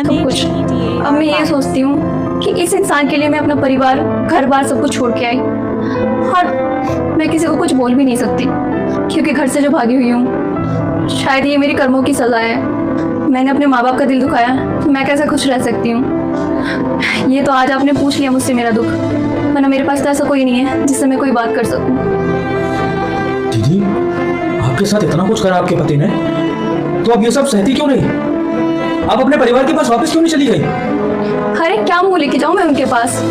सब कुछ। अब मैं ये सोचती हूँ कि इस इंसान के लिए मैं अपना परिवार, घर बार सब कुछ छोड़ के आई, और मैं किसी को कुछ बोल भी नहीं सकती क्योंकि घर से जो भागी हुई हूँ। शायद ये मेरी कर्मों की सजा है। मैंने अपने माँ बाप का दिल दुखाया, तो मैं कैसे खुश रह सकती हूँ। ये तो आज आपने पूछ लिया मुझसे मेरा दुख, वरना मेरे पास तो ऐसा कोई नहीं है जिससे मैं कोई बात कर सकूँ। दीदी, आपके साथ इतना कुछ करा आपके पति ने, तो अब ये सब सहती क्यों नहीं? आप अपने परिवार के पास वापस क्यों नहीं चली गई? अरे क्या मुँह लेके जाऊँ मैं उनके पास?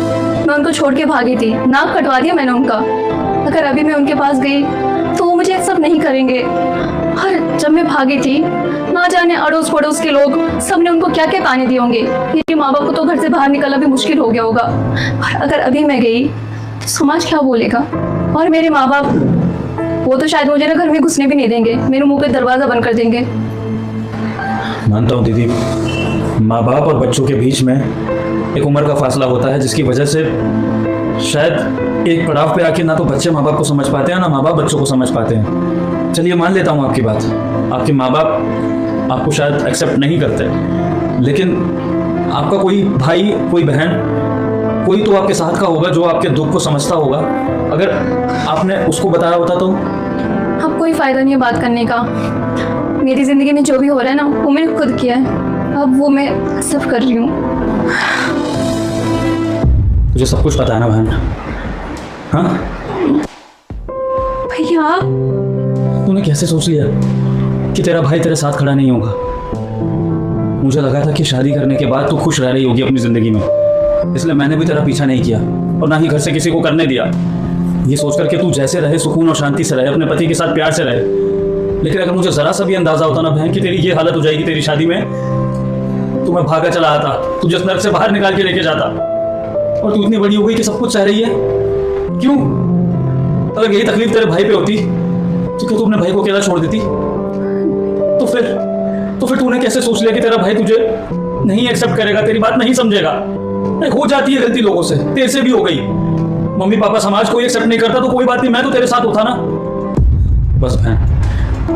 मैं उनको छोड़ के भागी थी, नाक कटवा दिया मैंने उनका। अगर अभी मैं उनके पास गई तो वो मुझे सब नहीं करेंगे। और जब मैं भागी थी, ना जाने अड़ोस पड़ोस के लोग सबने उनको क्या क्या ताने दिए होंगे। मेरे माँ बाप को तो घर से बाहर निकलना भी मुश्किल हो गया होगा। और अगर अभी मैं गई तो समाज क्या बोलेगा? और मेरे माँ बाप, वो तो शायद मुझे ना घर में घुसने भी नहीं देंगे, मेरे मुंह पे दरवाजा बंद कर देंगे। मानता हूँ दीदी, माँ बाप और बच्चों के बीच में एक उम्र का फासला होता है, जिसकी वजह से शायद एक पड़ाव पे आके ना तो बच्चे माँ बाप को समझ पाते हैं, ना माँ बाप बच्चों को समझ पाते हैं। चलिए मान लेता हूँ आपकी बात, आपके माँ बाप आपको शायद एक्सेप्ट नहीं करते, लेकिन आपका कोई भाई, कोई बहन, कोई तो आपके साथ का होगा जो आपके दुख को समझता होगा। अगर आपने उसको बताया होता तो? अब कोई फायदा नहीं है बात करने का। मेरी जिंदगी में जो भी हो रहा है ना, वो मैंने खुद किया है, अब वो मैं सिर्फ कर रही हूँ। तुझे सब कुछ पता है ना बहन? हाँ भैया, तूने कैसे सोच लिया कि तेरा भाई तेरे साथ खड़ा नहीं होगा? मुझे लगा था कि शादी करने के बाद तू खुश रह रही होगी अपनी जिंदगी में, इसलिए मैंने भी तेरा पीछा नहीं किया और ना ही घर से किसी को करने दिया, ये सोचकर कि तू जैसे रहे सुकून और शांति से रहे, अपने पति के साथ प्यार से रहे। लेकिन अगर मुझे जरा सा भी अंदाजा होता ना बहन कि तेरी ये हालत हो जाएगी तेरी शादी में, तो मैं भागा चला आता, तुझे इस नर्क से बाहर निकाल के लेके जाता। और तू इतनी बड़ी हो गई कि सब कुछ सह रही है, क्यों? अगर यही तकलीफ तेरे भाई पे होती तो क्या तू अपने भाई को अकेला छोड़ देती? तो फिर तूने कैसे सोच लिया कि तेरा भाई तुझे नहीं एक्सेप्ट करेगा, तेरी बात नहीं समझेगा? हो जाती है गलती लोगों से, तेरे से भी हो गई। मम्मी पापा समाज कोई एक्सेप्ट नहीं करता तो कोई बात नहीं, मैं तो तेरे साथ होता ना। बस बहन,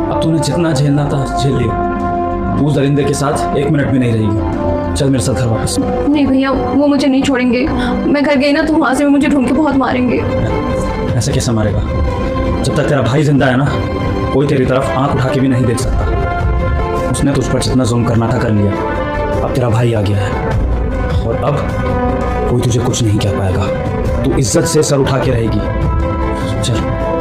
अब तूने जितना झेलना था झेल लिया। तू उस दरिंदे के साथ एक मिनट भी नहीं रहेगी। चल मेरे साथ घर वापस। नहीं भैया, वो मुझे नहीं छोड़ेंगे। मैं घर गई ना तो वहाँ से भी मुझे ढूंढ के बहुत मारेंगे। ऐसे कैसे मारेगा? जब तक तेरा भाई जिंदा है ना, कोई तेरी तरफ आंख उठा के भी नहीं देख सकता। उसने तुझ पर जितना जुल्म करना था कर लिया, अब तेरा भाई आ गया है और अब कोई तुझे कुछ नहीं कह पाएगा। तू इज्जत से सर उठा के रहेगी। चल।